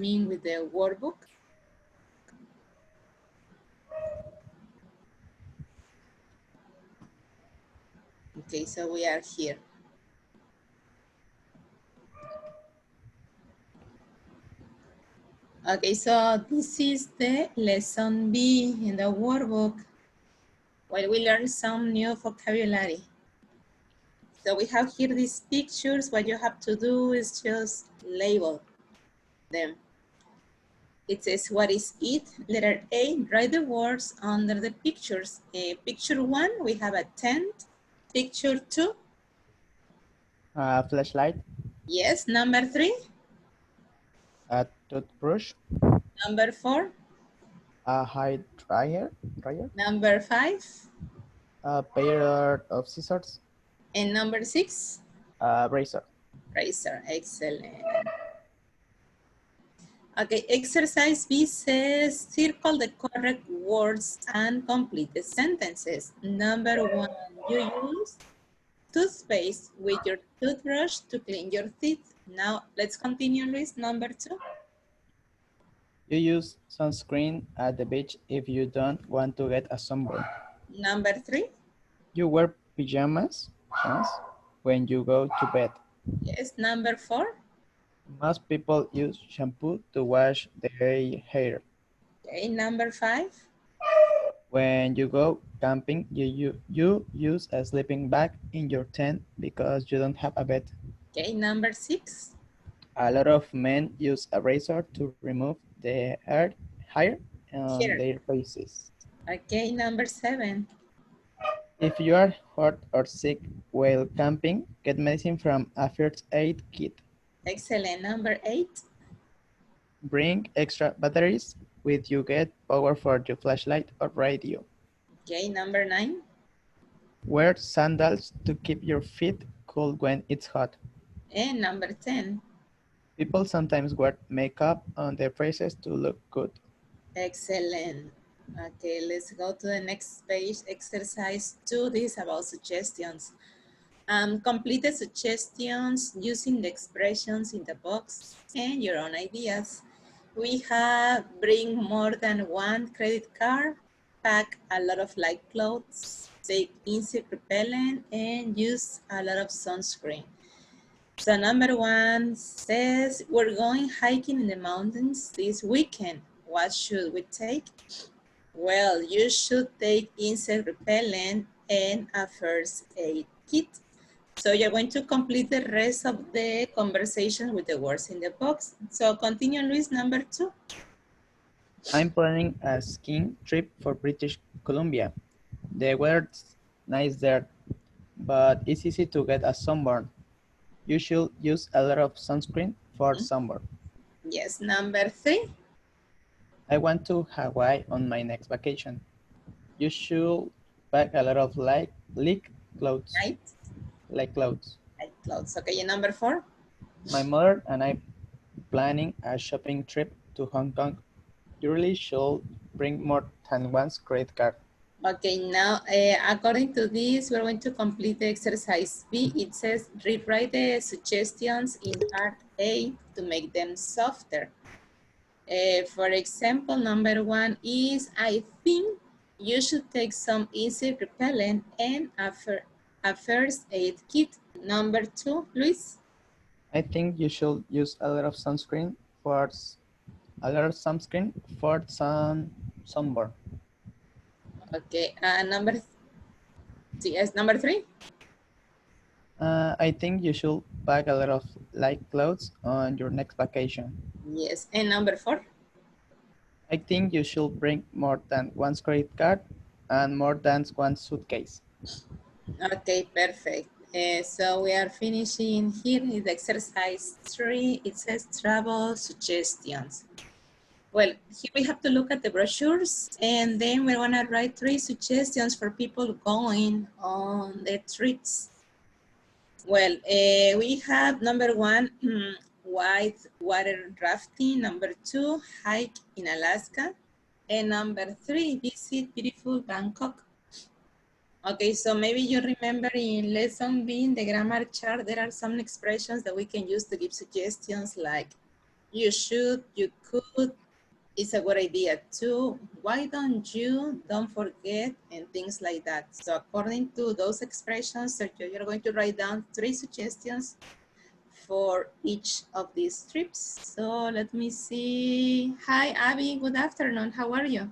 mean with the workbook? Okay, so we are here. Okay, so this is the lesson B in the workbook, where we learn some new vocabulary. So we have here these pictures. What you have to do is just label them. It says, what is it? Letter A, write the words under the pictures. Picture 1, we have a tent. Picture 2. Flashlight. Yes. Number 3. A toothbrush. Number 4. A hair dryer. Number 5. A pair of scissors. And number 6. A razor. Razor. Excellent. Okay, exercise B says circle the correct words and complete the sentences. Number 1, you use toothpaste with your toothbrush to clean your teeth. Now let's continue, Luis. Number 2. You use sunscreen at the beach if you don't want to get a sunburn. Number 3. You wear pajamas when you go to bed. Yes. Number 4. Most people use shampoo to wash their hair. Okay. Number 5. When you go camping, you use a sleeping bag in your tent because you don't have a bed. Okay. Number 6. A lot of men use a razor to remove the hair on Here. their faces. Okay. Number 7. If you are hurt or sick while camping, get medicine from a first aid kit. Excellent. Number 8. Bring extra batteries with you, get power for your flashlight or radio. Okay. Number 9. Wear sandals to keep your feet cool when it's hot. And number 10. People sometimes wear makeup on their faces to look good. Excellent. Okay, let's go to the next page. Exercise 2. This is about suggestions. Complete the suggestions using the expressions in the box and your own ideas. We have bring more than one credit card, pack a lot of light clothes, take insect repellent, and use a lot of sunscreen. So number 1 says, we're going hiking in the mountains this weekend. What should we take? Well, you should take insect repellent and a first aid kit. So you're going to complete the rest of the conversation with the words in the box. So continue, Luis, number 2. I'm planning a skiing trip for British Columbia. The weather's nice there, but it's easy to get a sunburn. You should use a lot of sunscreen for sunburn. Yes, number 3. I want to Hawaii on my next vacation. You should pack a lot of light clothes. Light clothes. Light clothes. Okay, and number 4. My mother and I planning a shopping trip to Hong Kong. You really should bring more than one credit card. Okay, now according to this, we're going to complete the exercise B. It says rewrite the suggestions in part A to make them softer. For example, number 1 is, I think you should take some insect repellent and a first aid kit. Number 2, Luis? I think you should use a lot of sunscreen for sunburn. Okay, number 3? I think you should pack a lot of light clothes on your next vacation. Yes, and number 4? I think you should bring more than one credit card and more than one suitcase. Okay, perfect. So we are finishing here in the exercise 3. It says travel suggestions. Well, here we have to look at the brochures, and then we're gonna write 3 suggestions for people going on the trips. Well, we have number 1, white water rafting. Number 2, hike in Alaska. And number 3, visit beautiful Bangkok. Okay, so maybe you remember in lesson B in the grammar chart, there are some expressions that we can use to give suggestions like You should, you could, it's a good idea too. Why don't you, don't forget, and things like that. So according to those expressions, Sergio, you're going to write down 3 suggestions for each of these trips. So let me see. Hi, Abby. Good afternoon. How are you?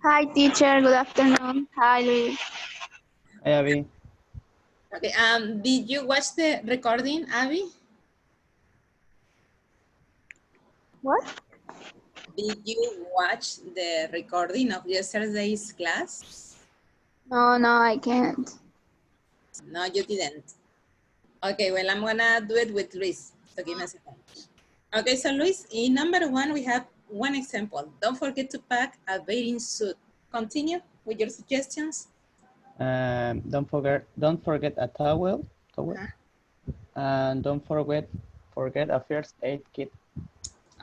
Hi, teacher. Good afternoon. Hi, Luis. Hi, Abby. Okay. Did you watch the recording, Abby? What? Did you watch the recording of yesterday's class? No, I can't. No, you didn't. Okay, well, I'm gonna do it with Luis. So give me a second. Okay, so Luis, in number 1, we have one example. Don't forget to pack a bathing suit. Continue with your suggestions. Don't forget a towel, Uh-huh. and don't forget a first aid kit.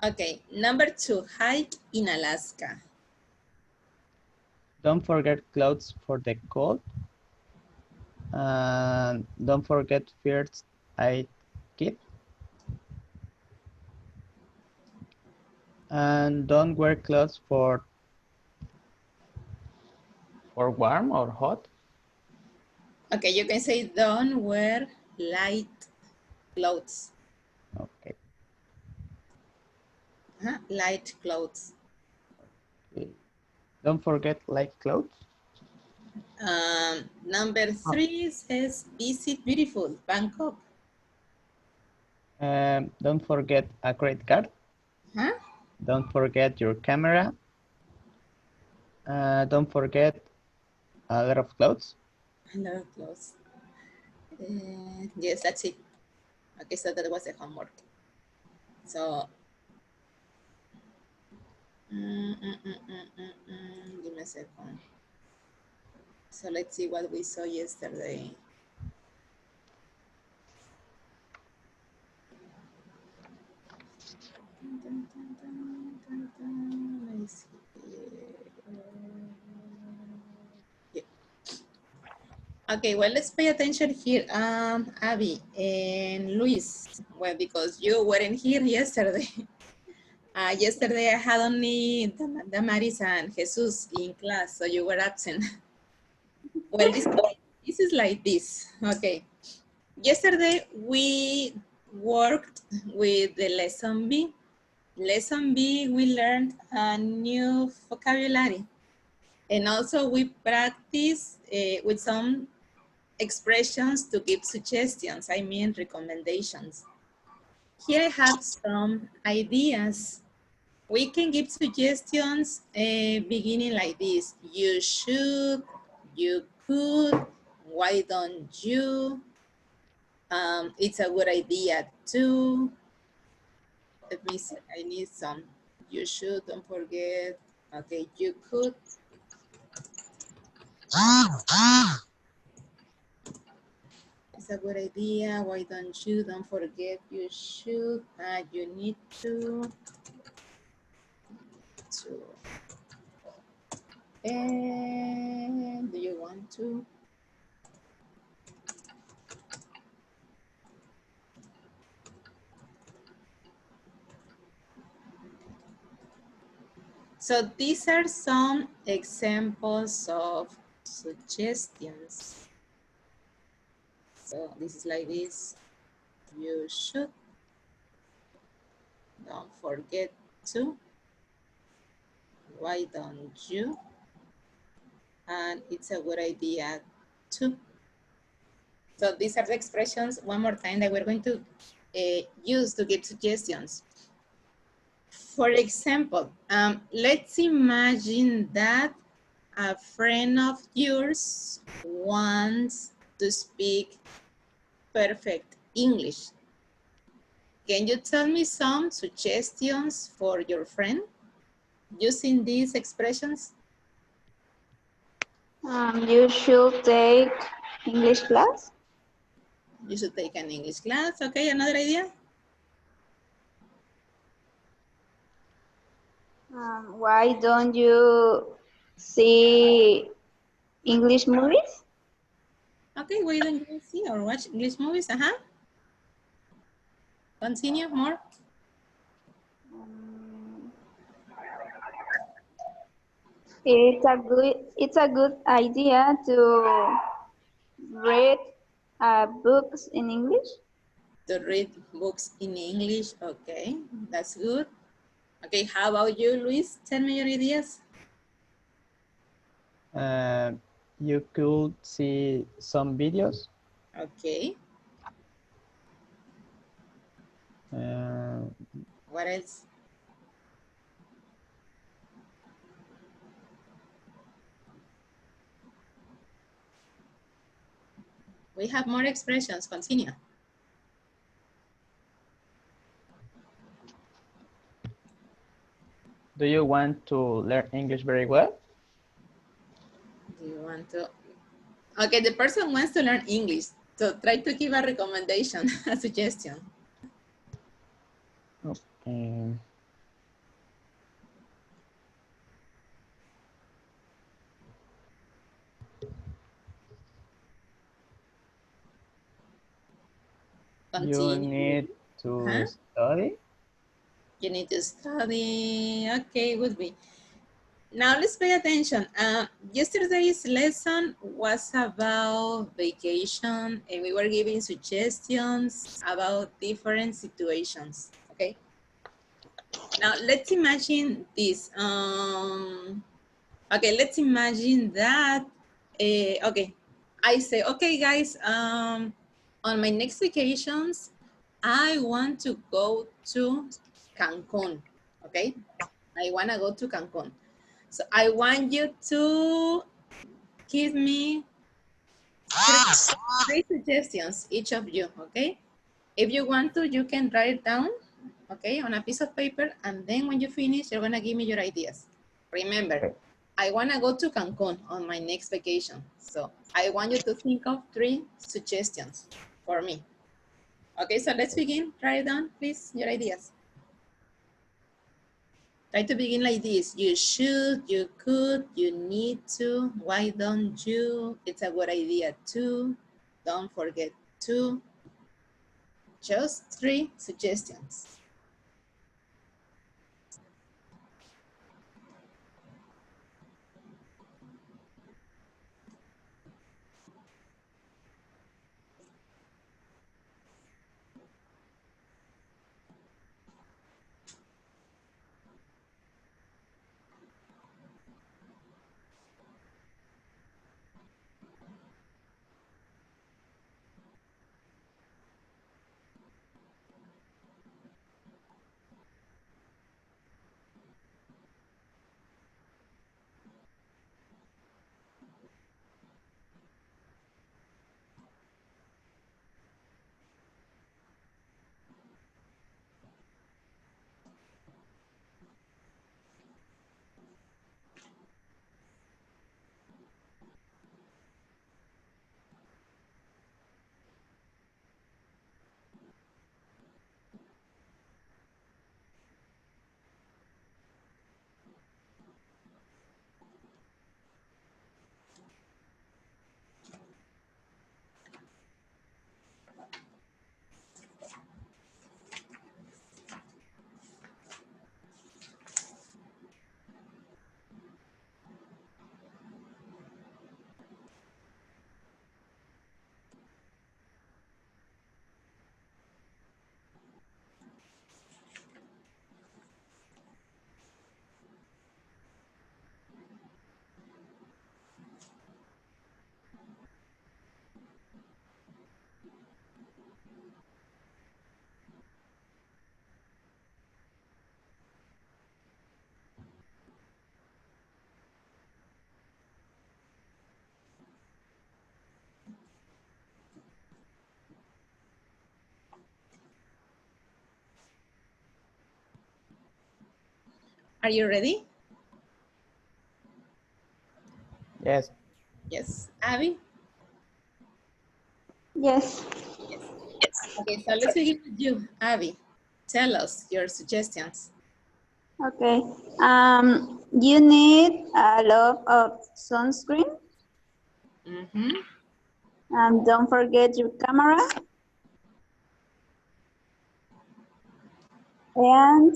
Okay, number 2, hike in Alaska. Don't forget clothes for the cold, and don't forget first aid kit, and don't wear clothes for warm or hot. Okay, you can say don't wear light clothes. Okay. Light clothes. Okay. Don't forget light clothes. Number 3 says visit beautiful Bangkok. Don't forget a credit card. Huh? Don't forget your camera. Don't forget a lot of clothes. A lot of clothes. Yes, that's it. Okay, so that was the homework. So, give me a second. So let's see what we saw yesterday. Let's see. Yeah. Okay, well, let's pay attention here. Abby and Luis, well, because you weren't here yesterday. Yesterday I had only Damaris and Jesus in class, so you were absent. Well, this is like this. Okay. Yesterday we worked with the lesson B. Lesson B, we learned a new vocabulary. And also we practice with some expressions to give suggestions, I mean recommendations. Here I have some ideas. We can give suggestions beginning like this. You should, you could, why don't you? It's a good idea too. Let me see, I need some. You should, don't forget. Okay, you could. It's a good idea. Why don't you? Don't forget, you should. You need to. And do you want to? So these are some examples of suggestions. So this is like this. You should. Don't forget to. Why don't you? And it's a good idea too. So these are the expressions, one more time, that we're going to use to give suggestions. For example, let's imagine that a friend of yours wants to speak perfect English. Can you tell me some suggestions for your friend using these expressions? You should take English class. You should take an English class. Okay, another idea? Why don't you see English movies? Okay, why don't you see or watch English movies? Continue more. It's a good idea to read books in English. To read books in English. Okay, that's good. Okay, how about you, Luis? Tell me your ideas. You could see some videos. Okay. What else? We have more expressions. Continue. Do you want to learn English very well? Do you want to? Okay, the person wants to learn English. So try to give a recommendation, a suggestion. Okay. You Continue. need to Huh? study. You need to study. Okay, would be. Now let's pay attention. Yesterday's lesson was about vacation and we were giving suggestions about different situations, okay? Now let's imagine this. Okay, let's imagine that, okay, I say, okay guys, on my next vacations, I want to go to Cancun, okay? I wanna go to Cancun. So I want you to give me three suggestions, each of you, okay? If you want to, you can write it down, okay, on a piece of paper, and then when you finish, you're gonna give me your ideas. Remember, Okay. I wanna go to Cancun on my next vacation. So I want you to think of three suggestions for me. Okay, so let's begin. Write it down, please, your ideas. Try to begin like this. You should, you could, you need to. Why don't you? It's a good idea too. Don't forget to. Just three suggestions. Are you ready? Yes. Yes. Abby? Yes. Yes. Okay, so let's begin with you, Abby. Tell us your suggestions. Okay. You need a lot of sunscreen. Mm-hmm. Don't forget your camera. And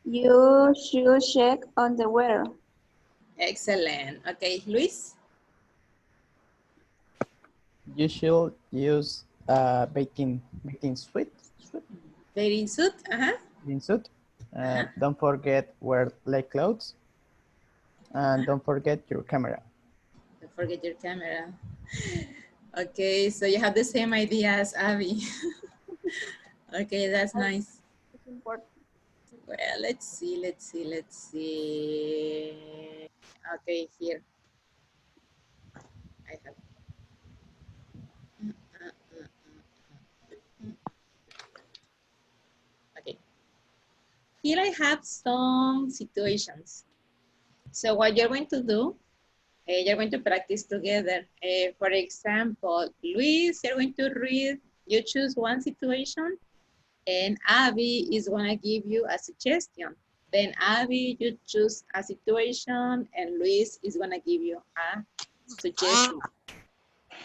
you should check on the weather. Excellent. Okay, Luis? You should use a bathing suit. Bathing suit? Uh-huh. Bathing suit. Don't forget wear leg clothes. And don't forget your camera. Don't forget your camera. Okay, so you have the same idea as Abby. Okay, that's nice. It's important. Well, let's see. Okay, here. I have. Okay. Here I have some situations. So what you're going to do, you're going to practice together. For example, Luis, you're going to read, you choose one situation, and Abby is going to give you a suggestion. Then Abby, you choose a situation, and Luis is going to give you a suggestion.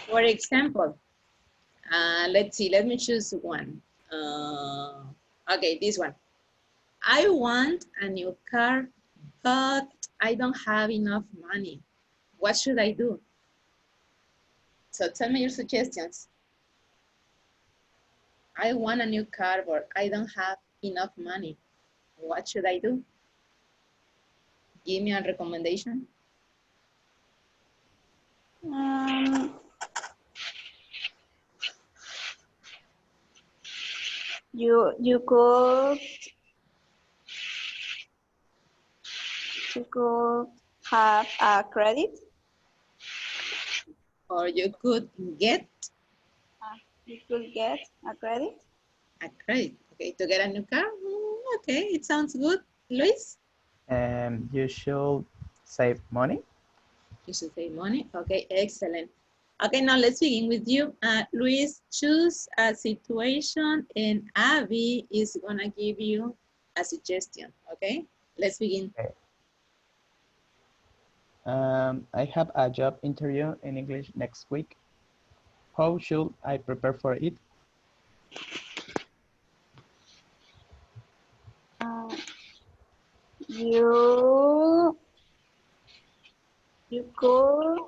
For example, let's see, let me choose one. Okay, this one. I want a new car, but I don't have enough money. What should I do? So tell me your suggestions. I want a new car, but I don't have enough money. What should I do? Give me a recommendation. Um, you could have a credit. Or you could get You could get a credit. a credit. Okay, to get a new car? Okay, it sounds good. Luis? You should save money. You should save money. Okay, excellent. Okay, now let's begin with you. Luis, choose a situation and Abby is gonna give you a suggestion, okay? Let's begin. Okay. I have a job interview in English next week. How should I prepare for it? Uh, you could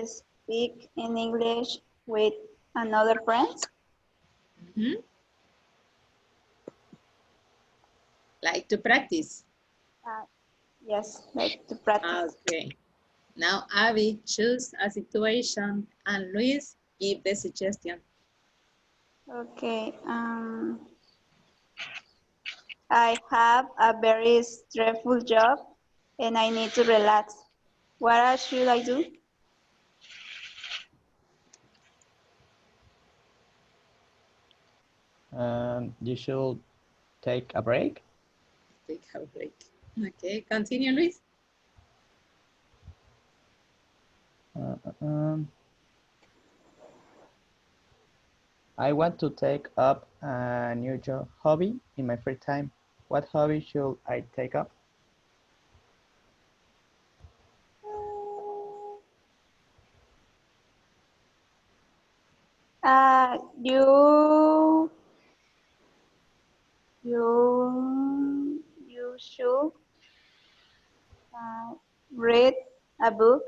speak in English with another friend. Mhm. Like to practice. Yes, like to practice. Okay. Now Abby, choose a situation and Luis, give the suggestion. Okay. I have a very stressful job and I need to relax. What should I do? You should take a break. Take a break. Okay, continue, Luis. I want to take up a new hobby in my free time. What hobby should I take up? You should read a book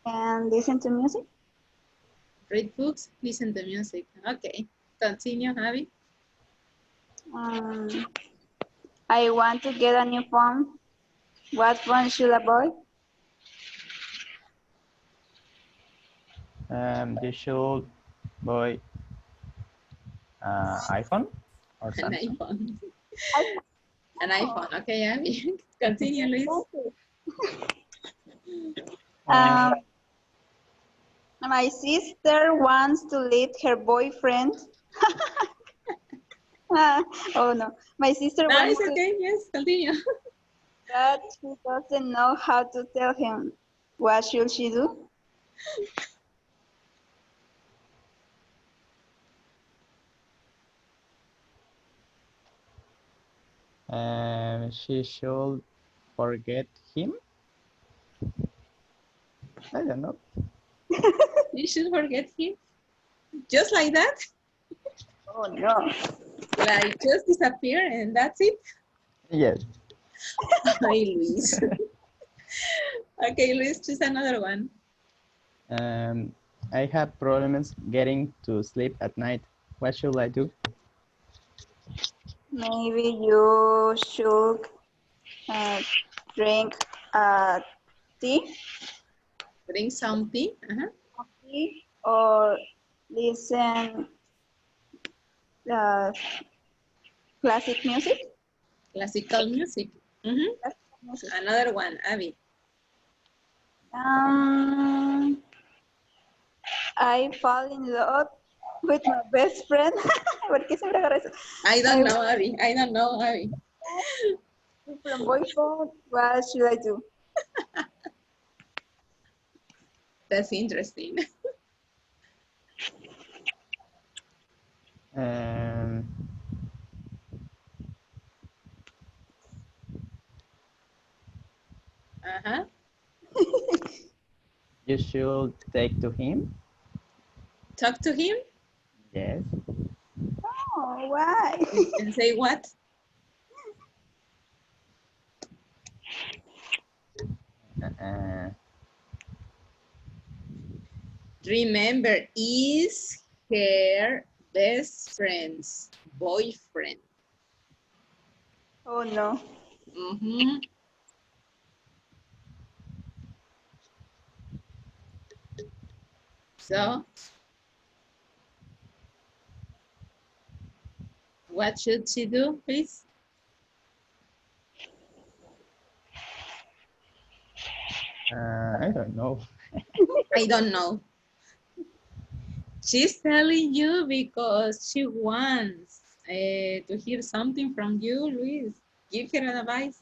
and listen to music. Read books, listen to music. Okay, continue, Abby. Um, I want to get a new phone. What phone should I buy? You should buy iPhone or An Samsung. iPhone. I- An iPhone. Okay, Abby. Continue, Luis. Um, My sister wants to leave her boyfriend. Oh no, my sister No, wants it's to, okay. Yes, continue. but she doesn't know how to tell him. What should she do? She should forget him. I don't know. You should forget him. Just like that? Oh no. Like just disappear and that's it? Yes. Hi, Luis. Okay, Luis, choose another one. I have problems getting to sleep at night. What should I do? Maybe you should uh, drink tea, Bring something. tea or listen uh, classic music. Classical music. Mhm. Classical music. Another one, Abby. I fall in love with my best friend. ¿Por qué siempre agarro eso? I don't I know, Abby. I don't know, Abby. different boyfriend. What should I do? That's interesting. Um, Uh-huh. you should take to him. Talk to him Yes. Oh, why? and say what? Uh, Remember, is her best friend's boyfriend. Oh no. Mhm. So, what should she do, please? I don't know. I don't know. She's telling you because she wants to hear something from you, Luis. Give her advice.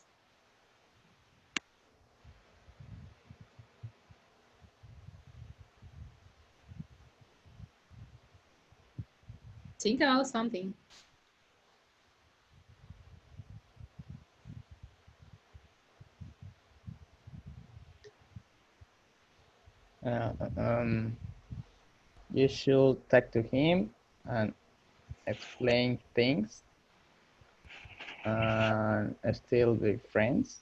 Think about something. Uh, um, you should talk to him and explain things and still be friends.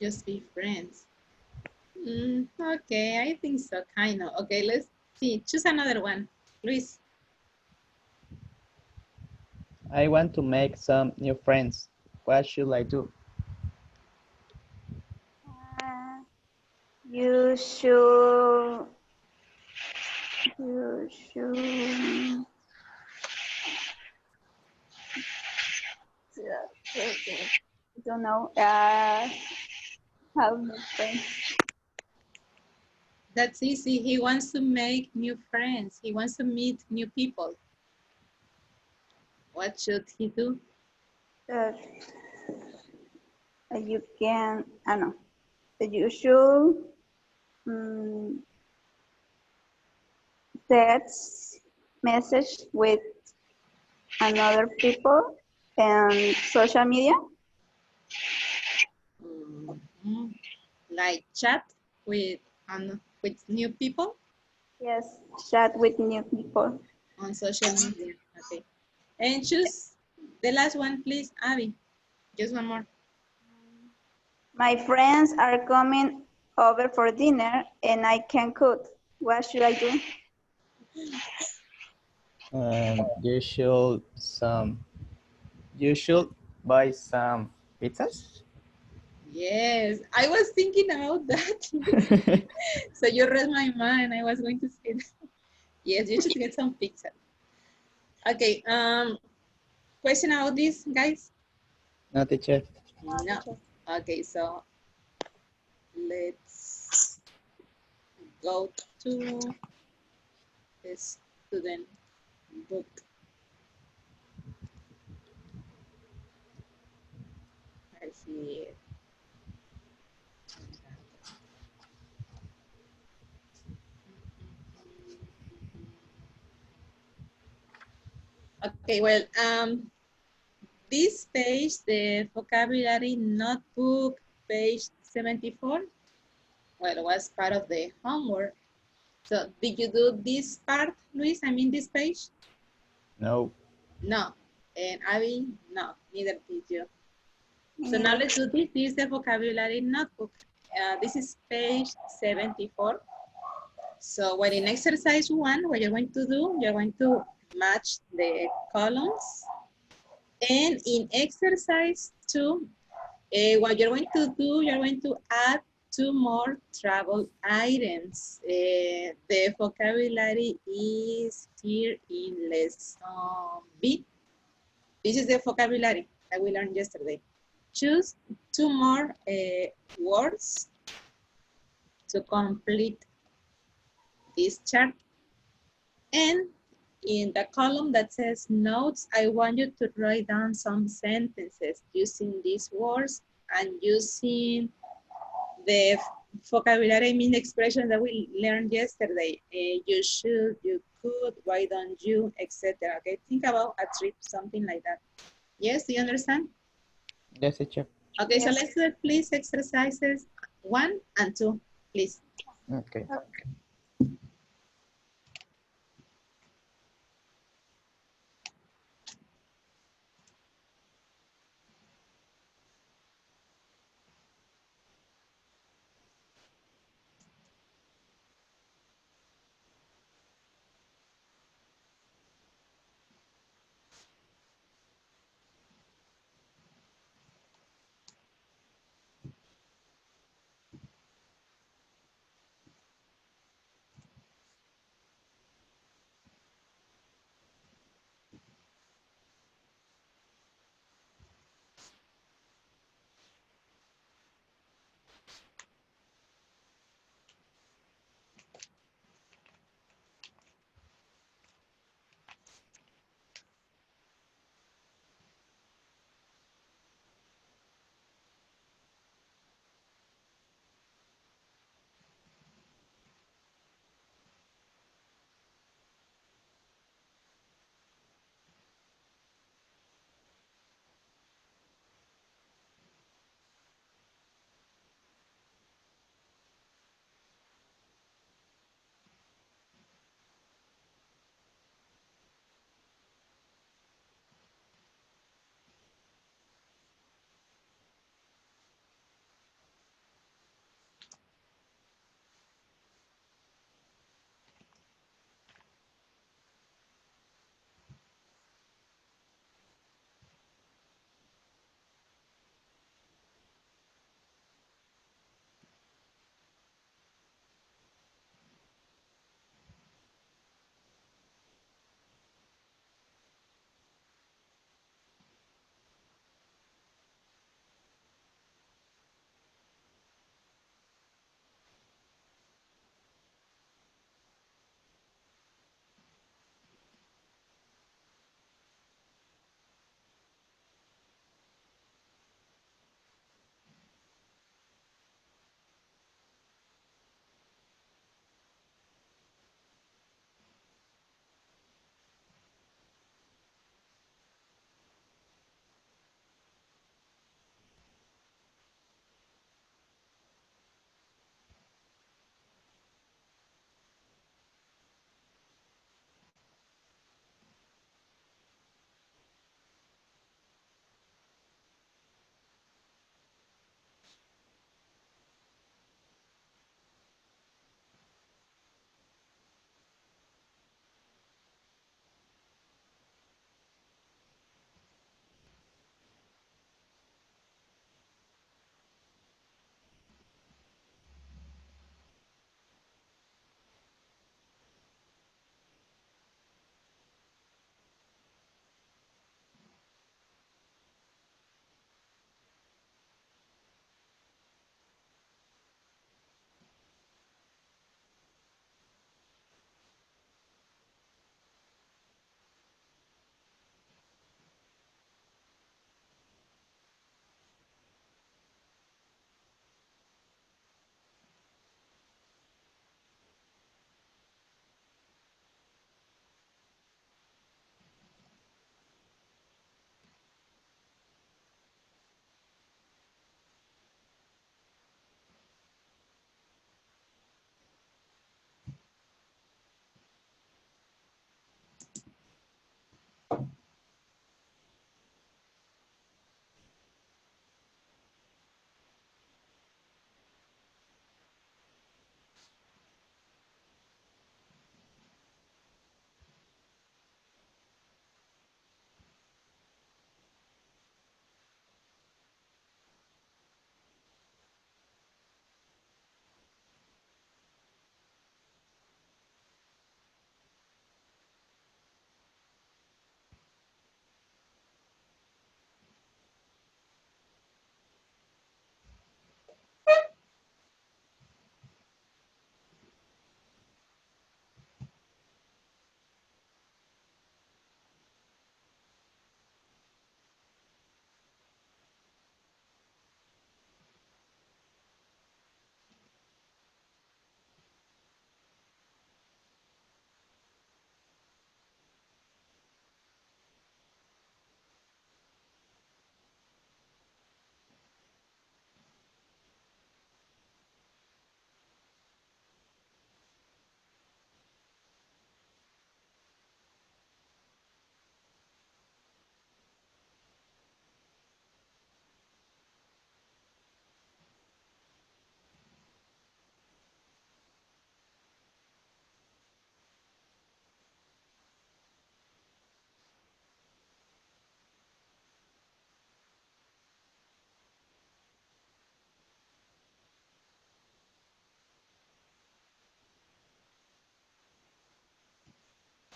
Just be friends. Okay, I think so, kind of. Okay, let's see. Choose another one. Luis. I want to make some new friends. What should I do? Uh, you should. You should. I don't know. Have no friends. That's easy. He wants to make new friends. He wants to meet new people. What should he do? Uh, you can. I know. You should text message with another people and social media. Mhm. Like chat with new people Yes, chat with new people. on social media. Okay. And choose the last one, please, Abby. Just one more. My friends are coming over for dinner and I can cook. What should I do? You should buy some pizzas. Yes, I was thinking about that. So you read my mind. I was going to say that. Yes, you should get some pizza. Okay. Question about this, guys? No, teacher. No. Okay, so let's go to the student book. I see it. Okay, well, this page, the vocabulary notebook, page 74, well, was part of the homework. So did you do this part, Luis? I mean this page? No. No. And Abby, no, neither did you. So now No. let's do this. This is the vocabulary notebook. This is page 74. So when in exercise 1, what you're going to do, you're going to match the columns. And in exercise 2, what you're going to do, you're going to add 2 more travel items. The vocabulary is here in lesson B. This is the vocabulary that we learned yesterday. Choose 2 more words to complete this chart. And in the column that says notes, I want you to write down some sentences using these words and using the vocabulary, I mean the expression that we learned yesterday. You should, you could, why don't you, etc. Okay, think about a trip, something like that. Yes, do you understand? Yes, teacher. Okay, so Yes. let's do it, please, exercises 1 and 2, please. Okay.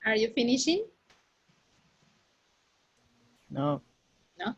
Are you finishing? No. No?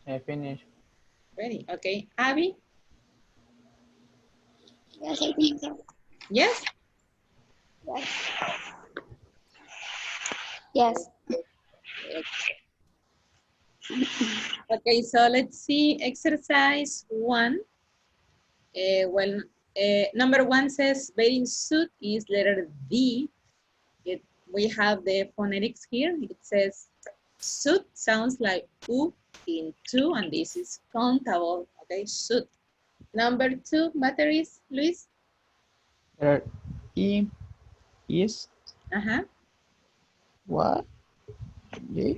I finished. Ready? Okay. Abby? Yes, I think so. Yes? Yes. Yes. Okay, so let's see exercise 1. Number 1 says bathing suit is letter D. We have the phonetics here. It says suit sounds like U in 2, and this is countable. Okay, suit. Number 2, batteries, Luis. Letter E is Uh-huh. what? J.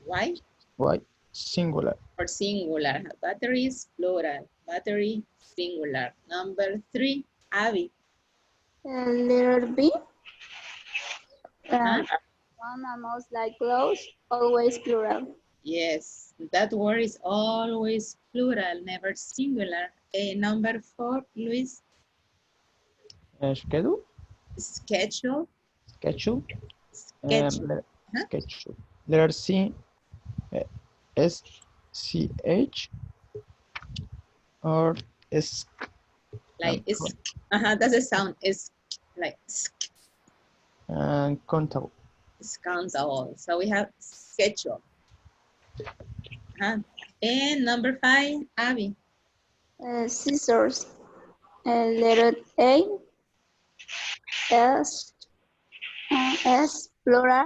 Why? What? Singular. For singular. Batteries, plural. Battery, singular. Number 3, Abby. Letter B. Huh? One almost like close, always plural. Yes, that word is always plural, never singular. Number 4, Luis. Schedule. Schedule. Schedule. Schedule. Huh? Schedule. Letter C. S C H or S. Like it's, that's a sound. It's like And countable. it's countable. So we have schedule. And number 5, Abby. Scissors. Letter A. S. S. Plural.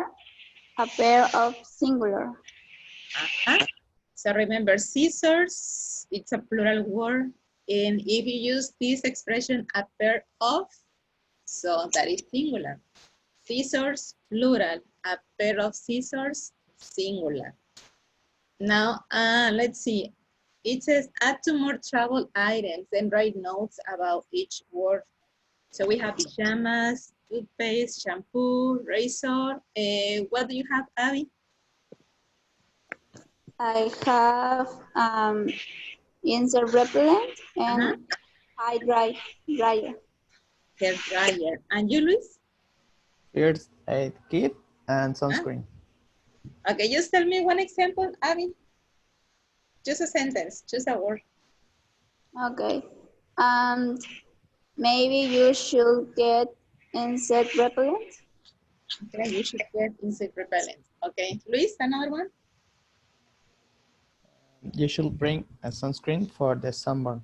A pair of singular. So remember, scissors, it's a plural word. And if you use this expression, a pair of, so that is singular. Scissors, plural. A pair of scissors, singular. Now, let's see. It says add 2 more travel items and write notes about each word. So we have pajamas, toothpaste, shampoo, razor. What do you have, Abby? I have insect repellent and high dryer. Hair dryer. And you, Luis? First aid kit and Huh? sunscreen. Okay, just tell me one example, Abby. Just a sentence, just a word. Okay. And maybe you should get insect repellent. Okay, you should get insect repellent. Okay, Luis, another one? You should bring a sunscreen for the sunburn.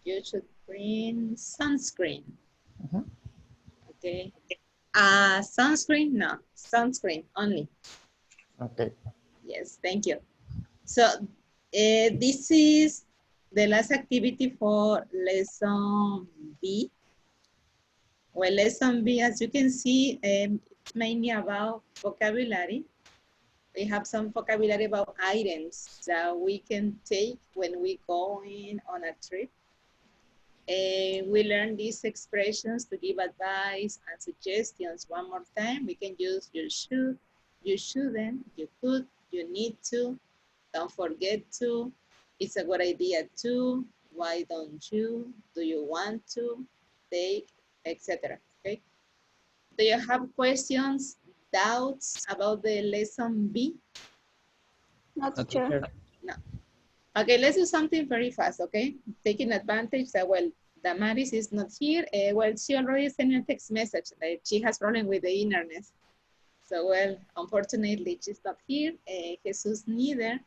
You should bring sunscreen. Mhm. Okay. Sunscreen? No, sunscreen only. Okay. Yes, thank you. So this is the last activity for lesson B. Well, lesson B, as you can see, it's mainly about vocabulary. We have some vocabulary about items that we can take when we going on a trip. We learn these expressions to give advice and suggestions. One more time, we can use you should, you shouldn't, you could, you need to, don't forget to, it's a good idea to, why don't you, do you want to, take, etc. Okay. Do you have questions, doubts about the lesson B? No, No, teacher. teacher. No. Okay, let's do something very fast, okay? Taking advantage that, well, Damaris is not here. Well, she already sent me a text message that she has problem with the internet. So, well, unfortunately, she's not here. Jesus neither.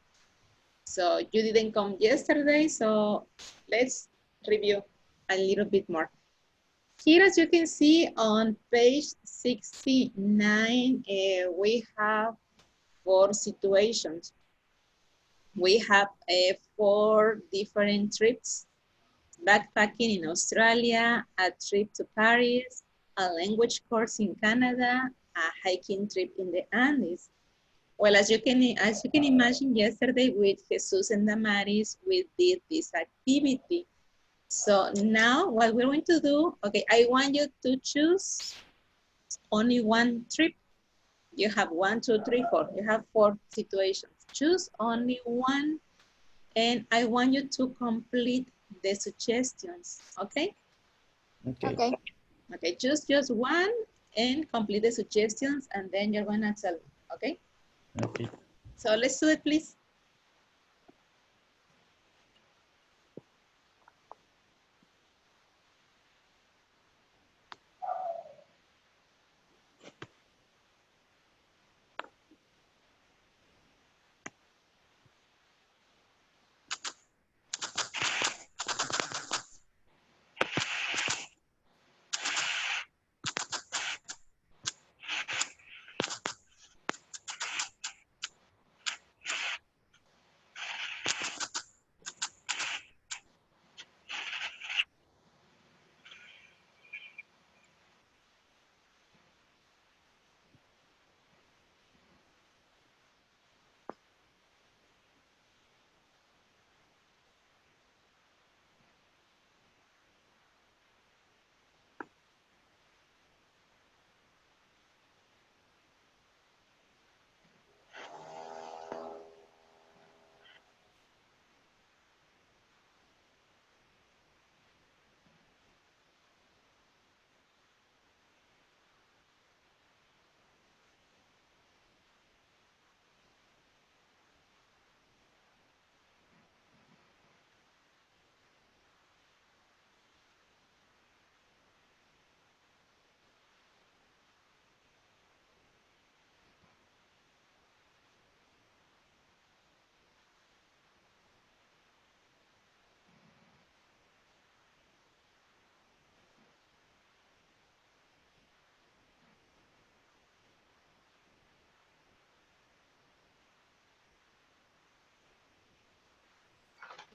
So you didn't come yesterday, so let's review a little bit more. Here, as you can see on page 69, we have 4 situations. We have 4 different trips: backpacking in Australia, a trip to Paris, a language course in Canada, a hiking trip in the Andes. Well, as you can imagine, yesterday with Jesus and Damaris, we did this activity. So now what we're going to do, okay, I want you to choose only one trip. You have 1, 2, 3, 4. You have 4 situations. Choose only one, and I want you to complete the suggestions, okay? Okay. Okay. Okay, choose just one and complete the suggestions, and then you're gonna tell me, okay? Okay. So let's do it, please.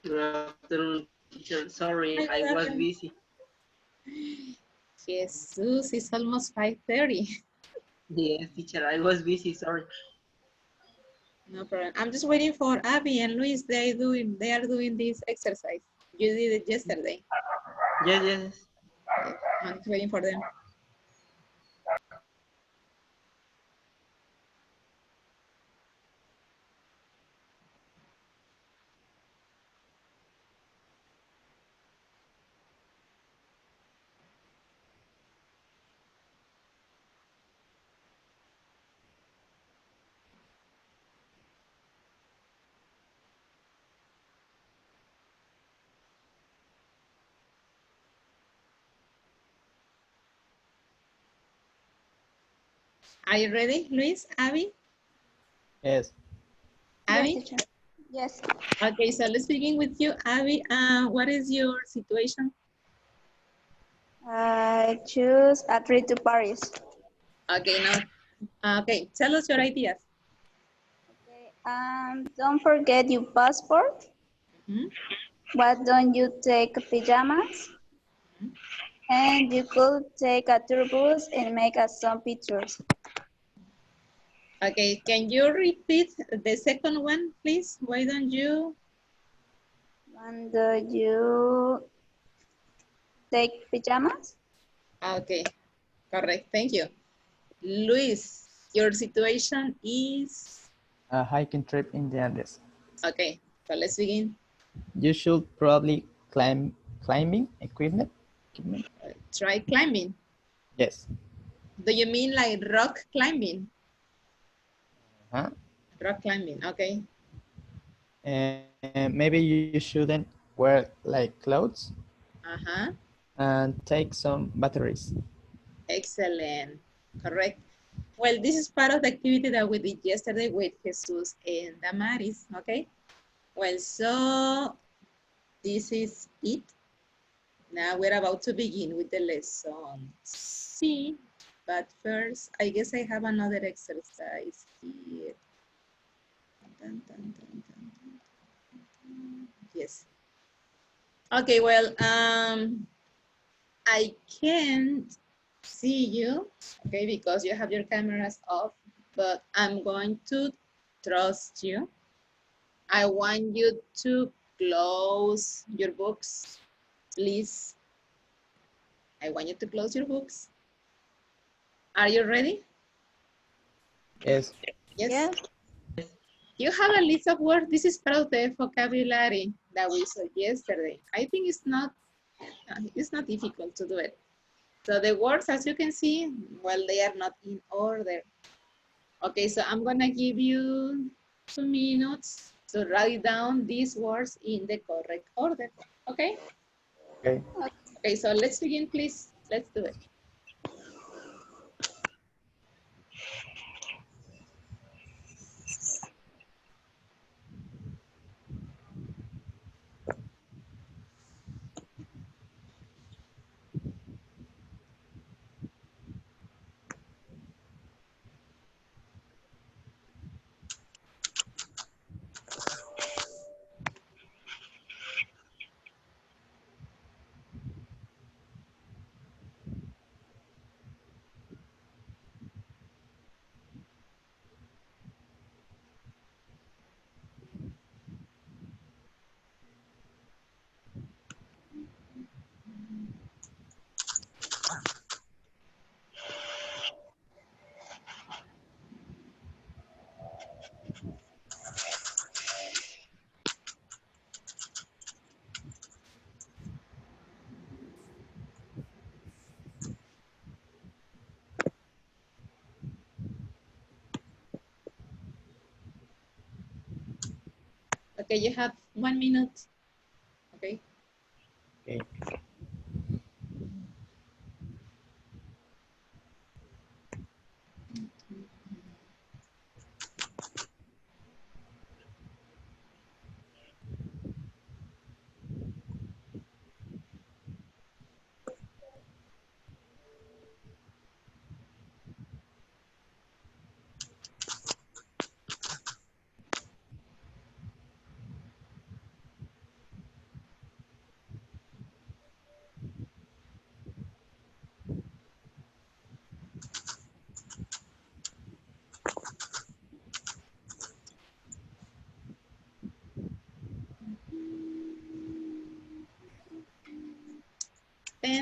Good afternoon, teacher. Sorry, Hi, I good was afternoon. busy. Jesus, it's almost 5:30. Yes, teacher, I was busy. Sorry. No problem. I'm just waiting for Abby and Luis. They are doing this exercise. You did it yesterday. Yes, yes. Yes, I'm just waiting for them. Are you ready, Luis, Abby? Yes. Yes, Abby? teacher. Yes. Okay, so let's begin with you, Abby. What is your situation? I choose a trip to Paris. Okay, now, okay, tell us your ideas. Okay. Don't forget your passport. Mhm. Why don't you take pajamas? And you could take a tour bus and make us some pictures. Okay, can you repeat the second one, please? Why don't you? And you take pajamas? Okay, correct, thank you. Luis, your situation is? A hiking trip in the Andes. Okay, so let's begin. You should probably climbing equipment. Try climbing. Yes. Do you mean like rock climbing? Huh? Rock climbing, okay. And maybe you shouldn't wear like clothes Uh-huh, and take some batteries. excellent, correct. Well, this is part of the activity that we did yesterday with Jesus and Damaris, okay? Well, so this is it. Now we're about to begin with the lesson C, but first, I guess I have another exercise here. Dun, dun, dun, dun, dun. Yes. Okay, well, I can't see you, okay, because you have your cameras off, but I'm going to trust you. I want you to close your books, please. I want you to close your books. Are you ready? Yes. Yes. Yes. You have a list of words. This is part of the vocabulary that we saw yesterday. I think it's not difficult to do it. So the words, as you can see, well, they are not in order. Okay, so I'm gonna give you 2 minutes to write down these words in the correct order. Okay? Okay. Okay, so let's begin, please. Let's do it. Okay, you have 1 minute. Okay. Okay.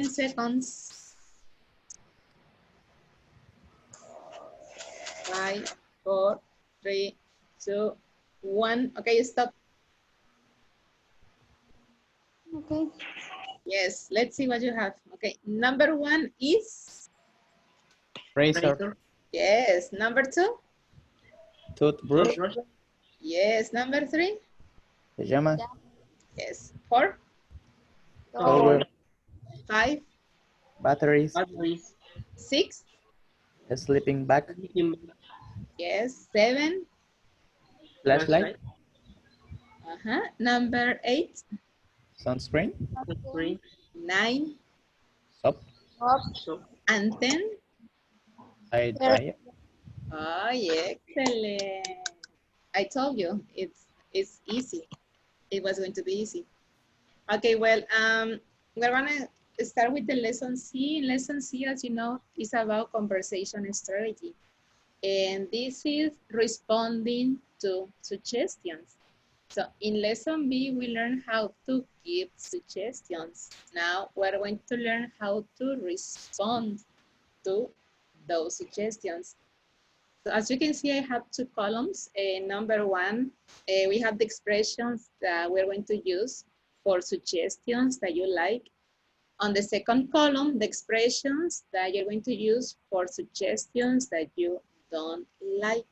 10 seconds. 5, 4, 3, 2, 1. Okay, stop. Okay. Yes, let's see what you have. Okay, number 1 is, Razor, Razor. yes. Number 2, toothbrush, Toothbrush. yes. Number 3, pajamas, yes. 4, towel, 5, batteries, Batteries. 6, sleeping bag, yes. 7, flashlight, Flashlight. number 8, sunscreen, Screen. 9, soap, So and 10. hair dryer, Oh, yeah, excellent. I told you it's easy. It was going to be easy. Okay, well, we're gonna start with the lesson C. Lesson C, as you know, is about conversation strategy. And this is responding to suggestions. So in lesson B, we learn how to give suggestions. Now we're going to learn how to respond to those suggestions. So as you can see, I have two columns. Number 1, we have the expressions that we're going to use for suggestions that you like. On the second column, the expressions that you're going to use for suggestions that you don't like.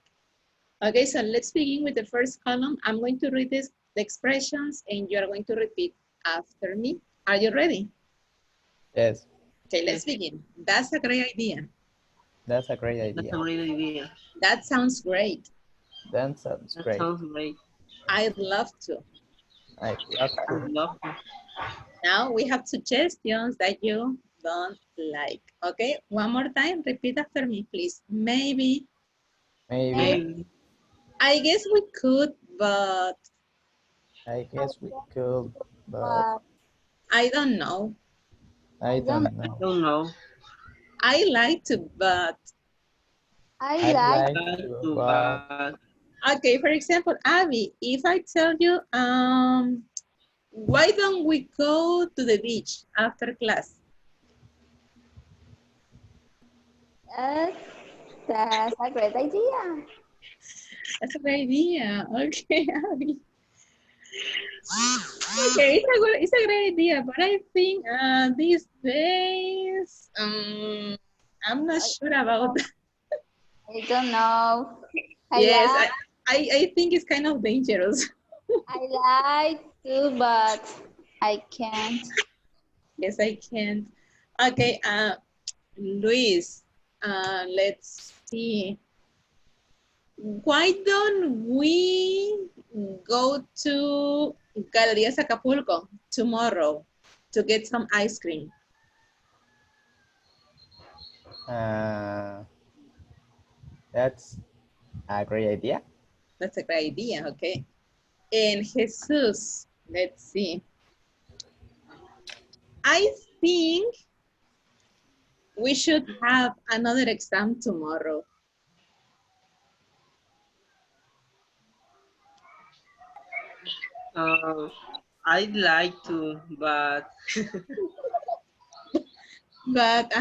Okay, so let's begin with the first column. I'm going to read the expressions and you're going to repeat after me. Are you ready? yes, Okay, let's begin. That's a great idea. that's a great that's idea. a great idea. That sounds great. That sounds That great. sounds great. I'd love to. I love I to. love it. Now we have suggestions that you don't like. Okay, one more time, repeat after me, please. Maybe, Maybe, Maybe. I guess we could, but I guess we could, but I don't know. I don't I know. don't know. I like to, but, I I'd like like Like to, to, but but okay, for example, Abby, if I tell you, why don't we go to the beach after class? uh, that's a great idea. That's a great idea. Okay, Abby. Okay, it's a great idea, but I think these days, I'm not I, sure about that. I don't know. I Yes, like I think it's kind of dangerous. I like to, but I can't. Yes, I can. Okay, Luis, let's see. Why don't we go to Galerías Acapulco tomorrow to get some ice cream? uh, that's a great idea. That's a great idea, okay. And Jesus, let's see. I think we should have another exam tomorrow. uh, I'd like to, But, but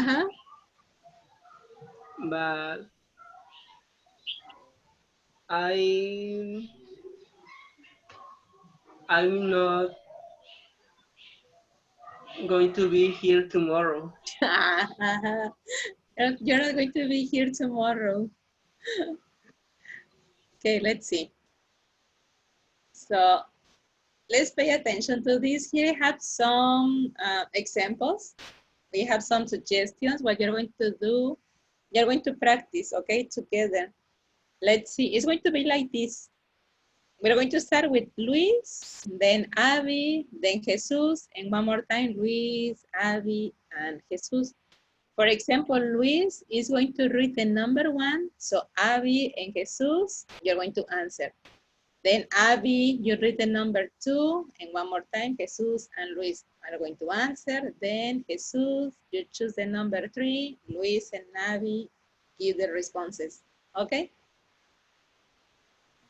I I'm not going to be here tomorrow. you're not going to be here tomorrow. Okay, let's see. So let's pay attention to this. Here I have some examples. We have some suggestions. What you're going to do, you're going to practice, okay, together. Let's see. It's going to be like this. We're going to start with Luis, then Abby, then Jesus, and one more time, Luis, Abby, and Jesus. For example, Luis is going to read the number 1. So Abby and Jesus, you're going to answer. Then Abby, you read the number 2, and one more time, Jesus and Luis are going to answer. Then Jesus, you choose the number 3, Luis and Abby give the responses. Okay?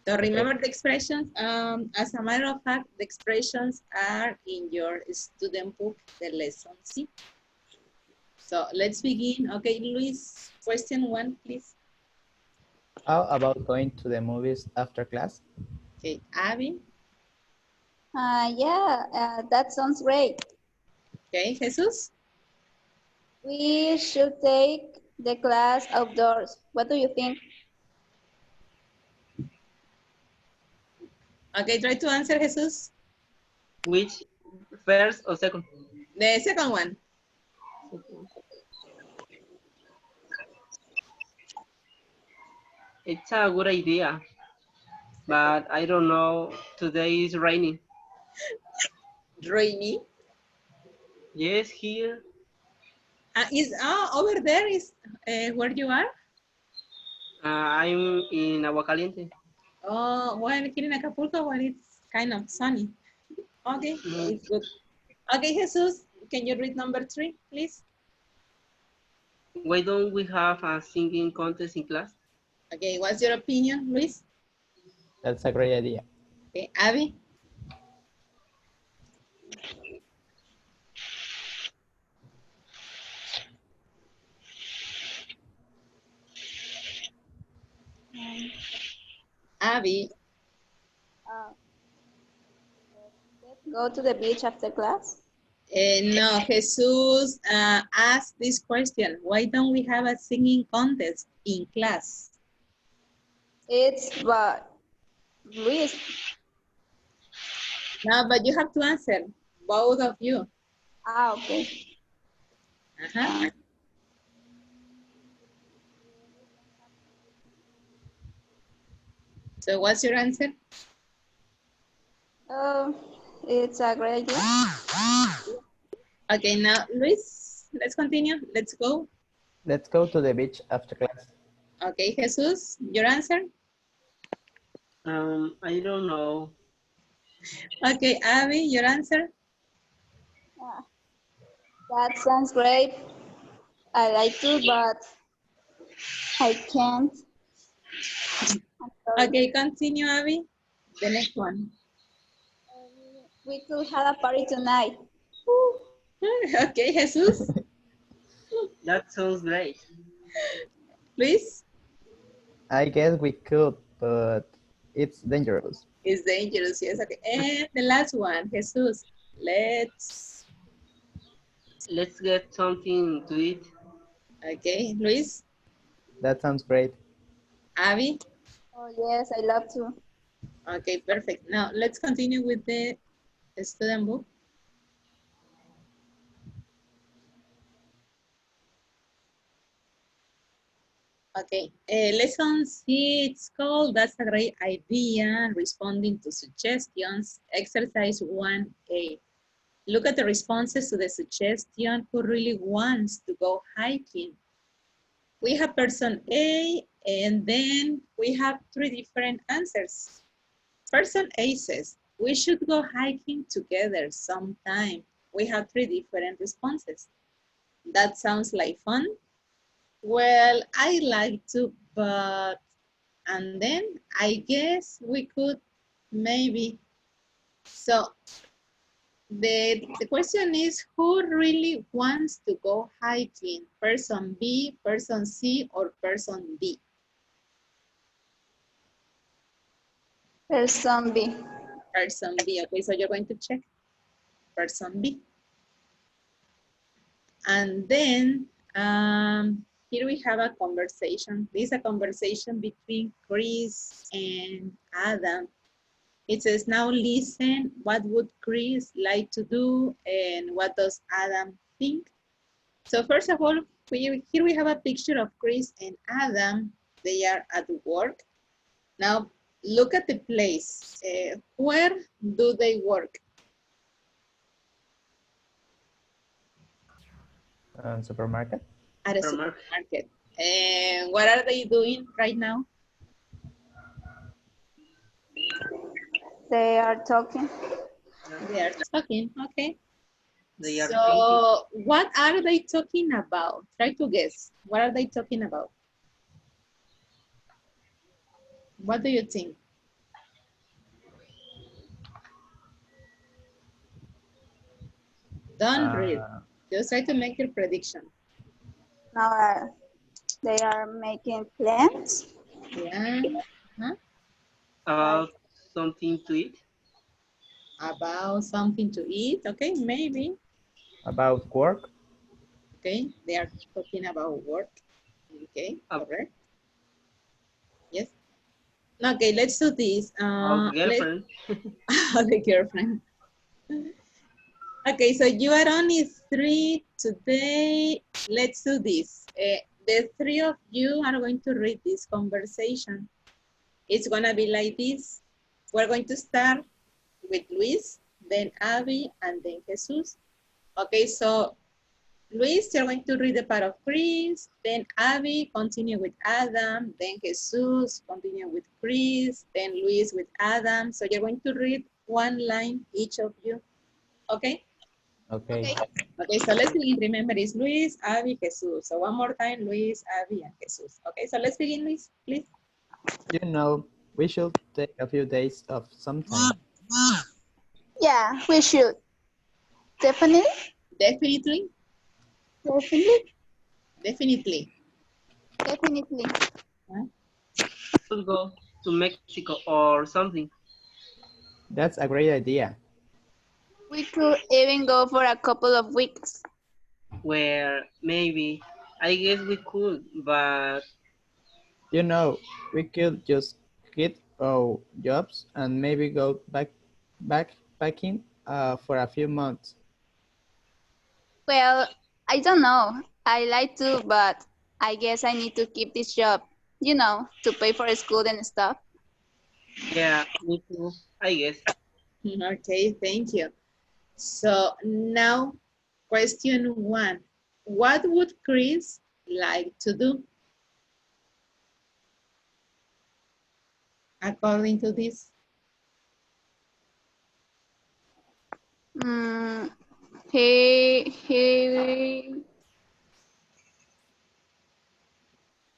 So remember the expressions. As a matter of fact, the expressions are in your student book, the lesson C. So let's begin. Okay, Luis, question 1, please. How about going to the movies after class? Okay, Abby. Yeah, that sounds great. Okay, Jesus. We should take the class outdoors. What do you think? Okay, try to answer, Jesus. Which first or second? The second one. It's a good idea, but I don't know. Today is raining. Rainy. Yes, here. Is over there is where you are? I'm in Agua Caliente. Oh, well, here in Acapulco, well, it's kind of sunny. Okay, Mm, it's good. Okay, Jesus, can you read number 3, please? Why don't we have a singing contest in class? Okay, what's your opinion, Luis? That's a great idea. Okay, Abby? Um, Abby? uh, let's go to the beach after class. No, Jesus asked this question. Why don't we have a singing contest in class? It's but Luis. No, but you have to answer, both of you. Okay. Uh-huh. So what's your answer? Uh, it's a great idea. Okay, now, Luis, let's continue. Let's go. Let's go to the beach after class. Okay, Jesus, your answer? I don't know. Okay, Abby, your answer? Uh, that sounds great. I like to, but I can't. I'm sorry. Okay, continue, Abby. The next one. We could have a party tonight. Okay, Jesus, That sounds great. please. I guess we could, but it's dangerous. It's dangerous, yes. Okay, and the last one, Jesus. Let's. Let's get something to eat. Okay, Luis, That sounds great. Abby. Oh yes, I love to. Okay, perfect. Now let's continue with the student book. Okay, lesson 6 called That's a Great Idea, Responding to Suggestions, Exercise 1A. Look at the responses to the suggestion. Who really wants to go hiking? We have person A, and then we have 3 different answers. Person A says, we should go hiking together sometime. We have 3 different responses. That sounds like fun. Well, I like to, but, and then I guess we could maybe. So the question is, who really wants to go hiking? Person B, person C, or person D? There's zombie. Person B. Okay, so you're going to check person B. And then here we have a conversation. This is a conversation between Chris and Adam. It says, now listen, what would Chris like to do and what does Adam think? So first of all, here we have a picture of Chris and Adam. They are at work. Now look at the place. Where do they work? Supermarket? At a supermarket. And what are they doing right now? They are talking. They are talking, okay. They are thinking. So what are they talking about? Try to guess. What are they talking about? What do you think? Don't read. Uh, Just try to make your prediction. Now they are making plans. Yeah. Huh? Like, About something to eat? About something to eat. Okay, maybe. About work? Okay, they are talking about work. Okay, correct. Yes. Okay, let's do this. About Let's girlfriend? the girlfriend. Okay, so you are only three today. Let's do this. The three of you are going to read this conversation. It's gonna be like this. We're going to start with Luis, then Abby, and then Jesus. Okay, so Luis, you're going to read the part of Chris, then Abby, continue with Adam, then Jesus, continue with Chris, then Luis with Adam. So you're going to read one line, each of you, okay? Okay. okay. Okay, so let's begin. Remember, it's Luis, Abby, Jesus. So one more time, Luis, Abby, and Jesus. Okay, so let's begin, Luis, please. You know, we should take a few days of some time. Yeah, we should. Definitely. Definitely, Definitely. definitely. Definitely. Huh? Could go to Mexico or something That's a great idea. We could even go for a couple of weeks. where maybe I guess we could, but You know, we could just quit our jobs and maybe go backpacking for a few months. Well, I don't know. I like to, but I guess I need to keep this job, to pay for school and stuff. yeah, me too, I guess. Okay, thank you. So now, question one. What would Chris like to do according to this? Mm,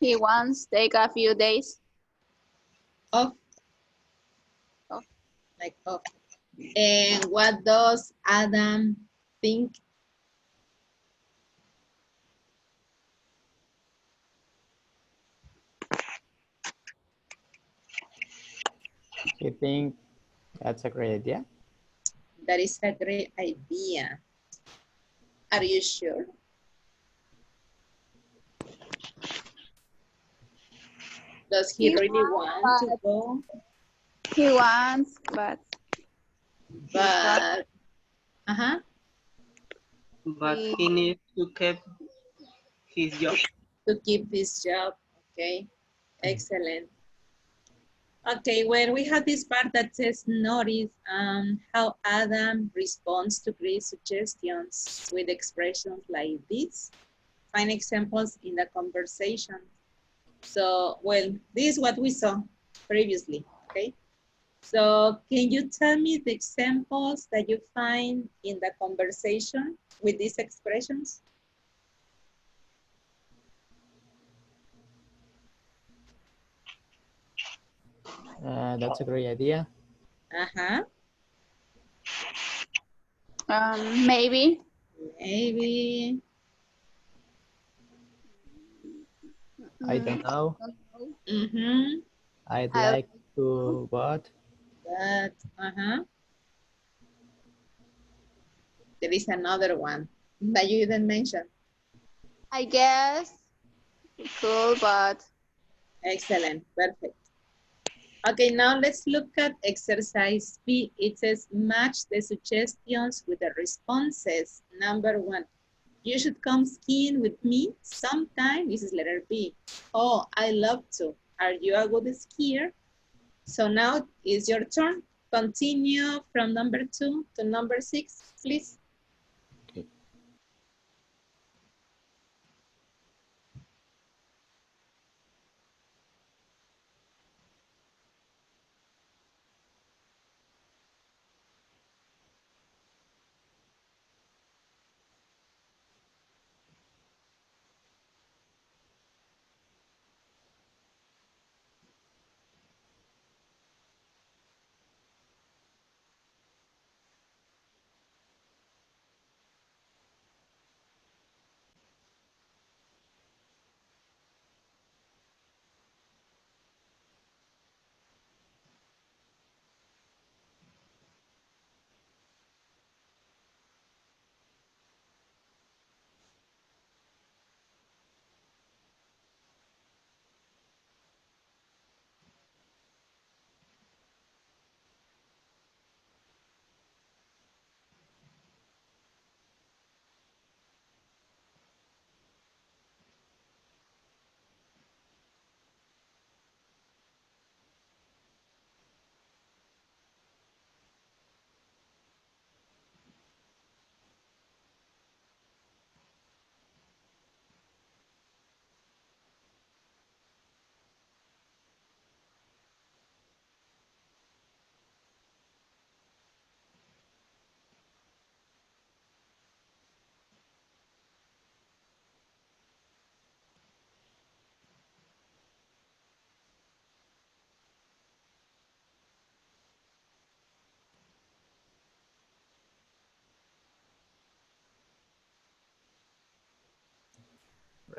he wants to take a few days. Off, Oh, like off. And what does Adam think? You think that's a great idea? That is a great idea. Are you sure? Does he he really wants, want to but go? he wants, but he's not. But, uh-huh, But He, he needs to keep his job. to keep this job. Okay, excellent. Okay, well, we have this part that says notice how Adam responds to Chris' suggestions with expressions like this. Find examples in the conversation. So, well, this is what we saw previously, okay? So can you tell me the examples that you find in the conversation with these expressions? That's a great idea. Uh-huh, maybe. maybe. I don't Mm, know. don't know. Mm-hmm, I'd I like to, but but, uh-huh. There is another one that you didn't mention. I guess cool, but Excellent, perfect. Okay, now let's look at exercise B. It says match the suggestions with the responses. Number one, you should come skiing with me sometime. This is letter B. Oh, I love to. Are you a good skier? So now is your turn. Continue from number 2 to number 6, please. okay.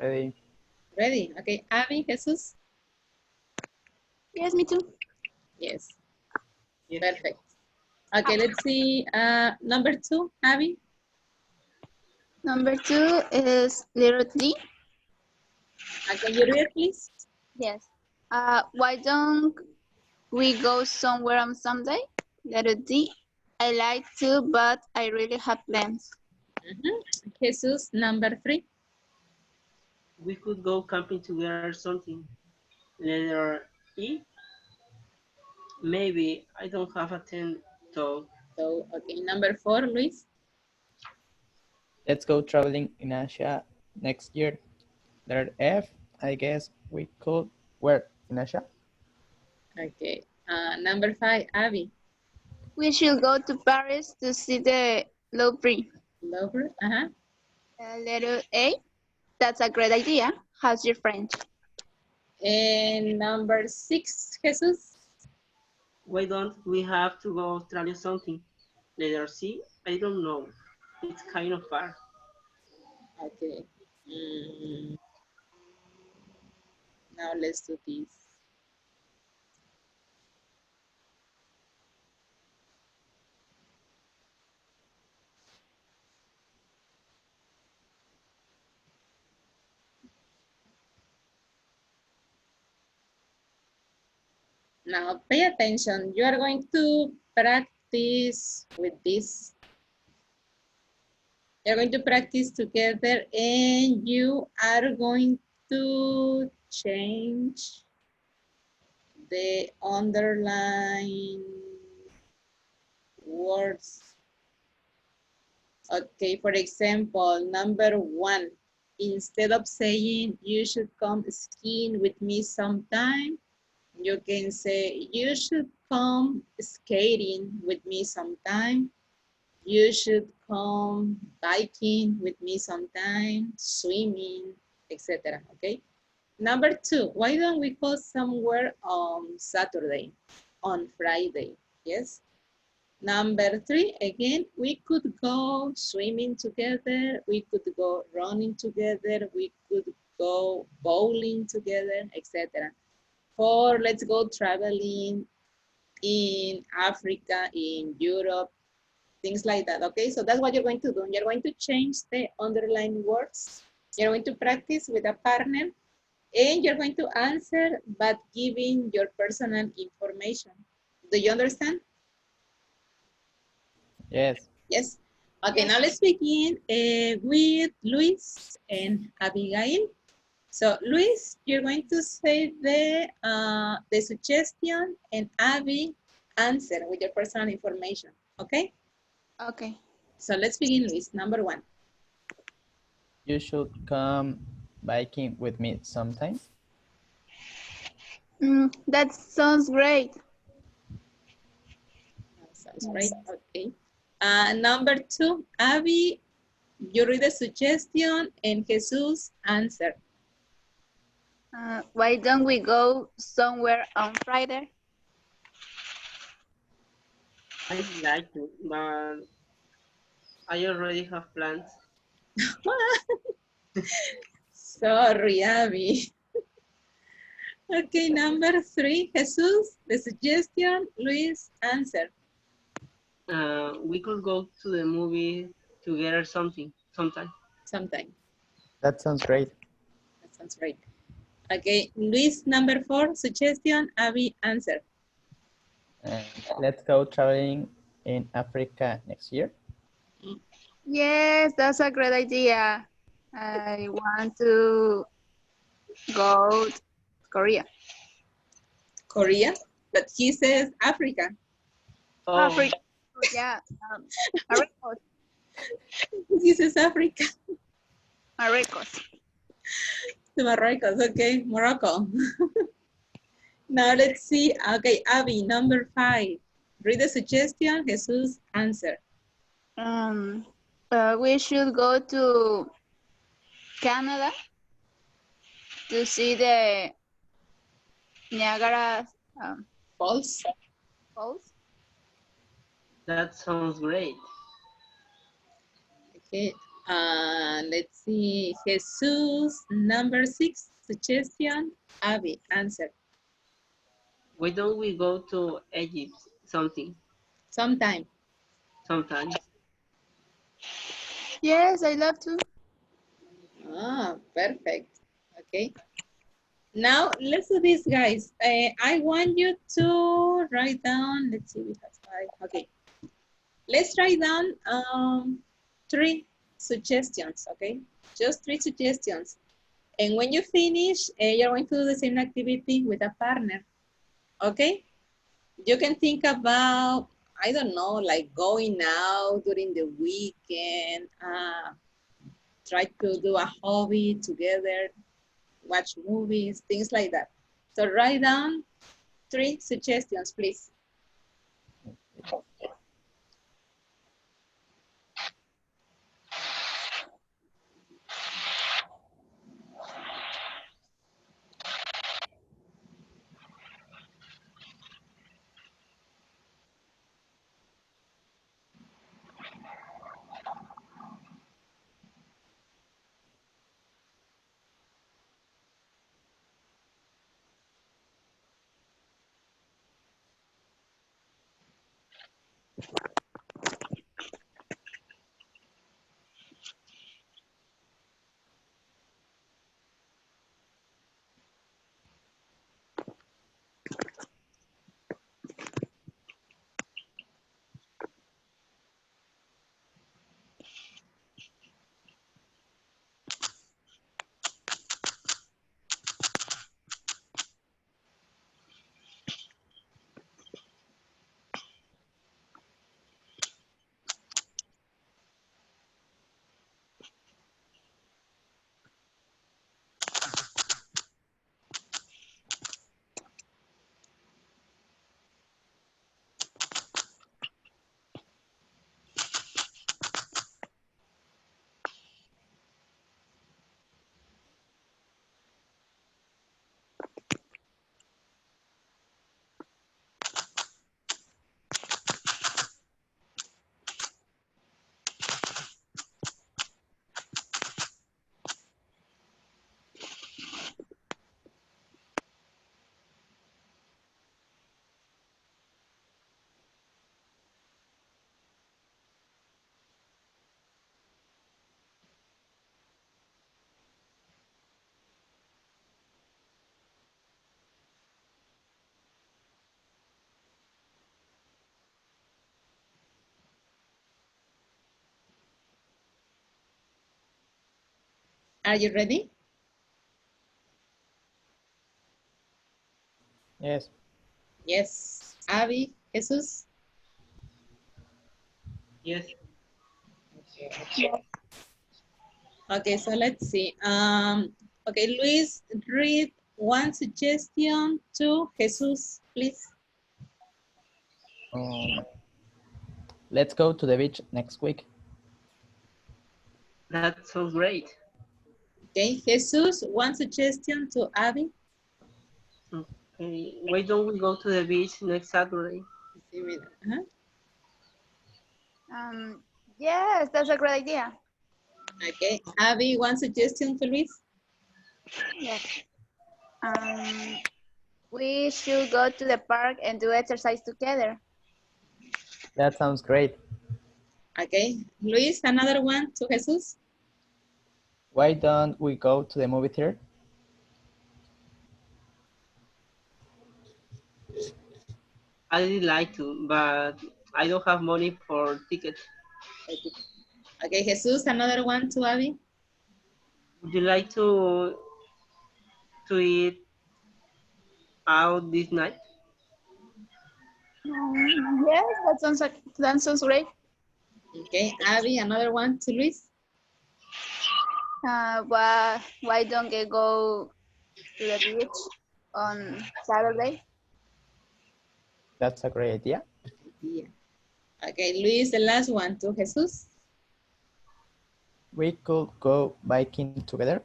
Ready? Ready? Okay, Abby, Jesus? Yes, me too. Yes, Yes. perfect. Okay, let's see. Number 2, Abby? Number 2 is little D. Can you read it, please? Yes. Why don't we go somewhere on Sunday? Letter D. I like to, but I really have plans. Jesus, number 3. We could go camping together or something. Letter E. Maybe I don't have a tent though. So, okay, number 4, Luis. Let's go traveling in Asia next year. Letter F, I guess we could. Where? In Asia? Okay, number 5, Abby. We should go to Paris to see the Louvre. Lover, Letter A. That's a great idea. How's your French? And number 6, Jesus. Why don't we have to go Australia something? Letter C. I don't know. It's kind of far. Okay. Now let's do this. Now pay attention. You are going to practice with this. You're going to practice together and you are going to change the underline words. Okay, for example, number 1, instead of saying you should come skiing with me sometime, you can say you should come skating with me sometime. You should come biking with me sometime, swimming, etc. Okay. Number 2, why don't we go somewhere on Saturday, on Friday? Yes. Number 3, again, we could go swimming together, we could go running together, we could go bowling together, etc. 4, let's go traveling in Africa, in Europe, things like that, okay? So that's what you're going to do. You're going to change the underlying words. You're going to practice with a partner and you're going to answer but giving your personal information. Do you understand? Yes. Yes. Okay, Yes. now let's begin with Luis and Abigail. So Luis, you're going to say the suggestion and Abby answer with your personal information, okay? Okay. So let's begin, Luis. Number 1. You should come biking with me sometime. That sounds great. Sounds great. Okay. Number 2, Abby, you read the suggestion and Jesus answer. Why don't we go somewhere on Friday? I'd like to, but I already have plans. Sorry, Abby. Okay, number 3, Jesus, the suggestion, Luis answer. We could go to the movie together sometime. Sometime. That sounds great. That sounds great. Okay, Luis, number 4, suggestion, Abby answer. And let's go traveling in Africa next year. Yes, that's a great idea. I want to go to Korea. Korea, but he says Africa. Oh, Africa. Yeah. Marruecos. He says Africa. Marruecos. To Morocco, okay, Morocco. Now let's see, okay, Abby, number 5. Read the suggestion, Jesus answer. We should go to Canada to see the Niagara False. Falls. that sounds great. Okay, Let's see. Jesus, number 6, suggestion. Abby, answer. Why don't we go to Egypt Sometime. sometimes? Yes, I love to. Perfect. Okay. Now, let's do this, guys. I want you to write down, let's see, we have 5. Okay. Let's write down 3 suggestions, okay? Just 3 suggestions. And when you finish, you're going to do the same activity with a partner, okay? You can think about, I don't know, like going out during the weekend, try to do a hobby together, watch movies, things like that. So write down 3 suggestions, please. Are you ready? Yes. Yes. Abby, Jesus? Yes. Okay, so let's see. Okay, Luis, read 1 suggestion to Jesus, please. Um, let's go to the beach next week. That sounds great. Okay, Jesus, 1 suggestion to Abby. Okay. Why don't we go to the beach next Saturday? Sí, mira. Ajá. Yes, that's a great idea. Okay, Abby, 1 suggestion to Luis. Yes. We should go to the park and do exercise together. That sounds great. Okay, Luis, another one to Jesus. Why don't we go to the movie theater? I'd like to, but I don't have money for tickets. Okay, Jesus, another one to Abby. Would you like to eat out this night? Yes, that sounds great. Okay, Abby, another one to Luis. Why don't we go to the beach on Saturday? That's a great idea. Yeah. Okay, Luis, the last one to Jesus. We could go biking together.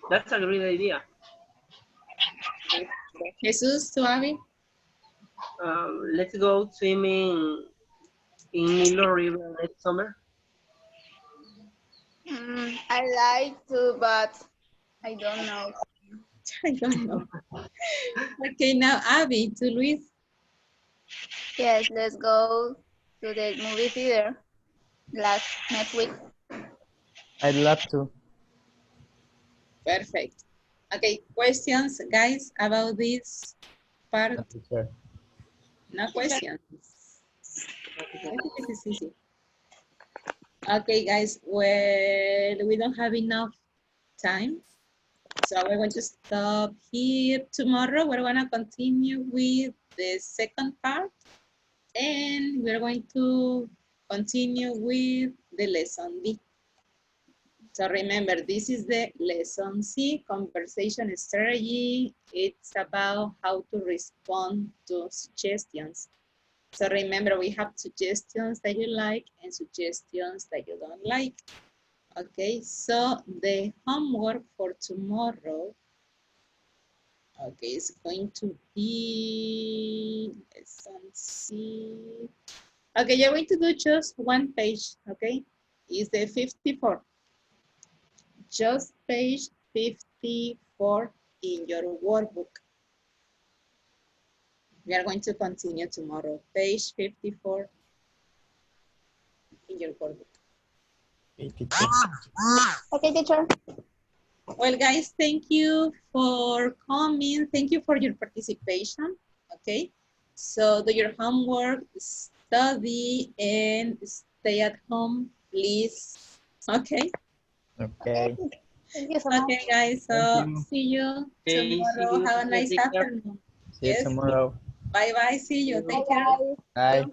That's a great idea. Jesus to Abby. Let's go swimming in Nilo River next summer? I like to, but I don't know. I don't know. Okay, now Abby to Luis. Yes, let's go to the movie theater next week. I'd love to. Perfect. Okay, questions, guys, about this part? No, teacher. No questions. I think this is easy. Okay, guys, well, we don't have enough time. So we're going to stop here. Tomorrow, we're going to continue with the second part. And we're going to continue with the lesson B. So remember, this is the lesson C, conversation strategy. It's about how to respond to suggestions. So remember, we have suggestions that you like and suggestions that you don't like. Okay, so the homework for tomorrow, okay, is going to be, let's see. Okay, you're going to do just one page, okay? It's the 54. Just page 54 in your workbook. We are going to continue tomorrow. Page 54 in your workbook. Okay, teacher. Okay, teacher. Well, guys, thank you for coming. Thank you for your participation, okay? So do your homework, study, and stay at home, please, okay? Okay. Thank you so much. Okay, guys, so Thank you. see you Okay, see tomorrow. you. Have a nice Take care. afternoon. See you Yes, tomorrow. bye-bye, see you, take care. Bye. Bye.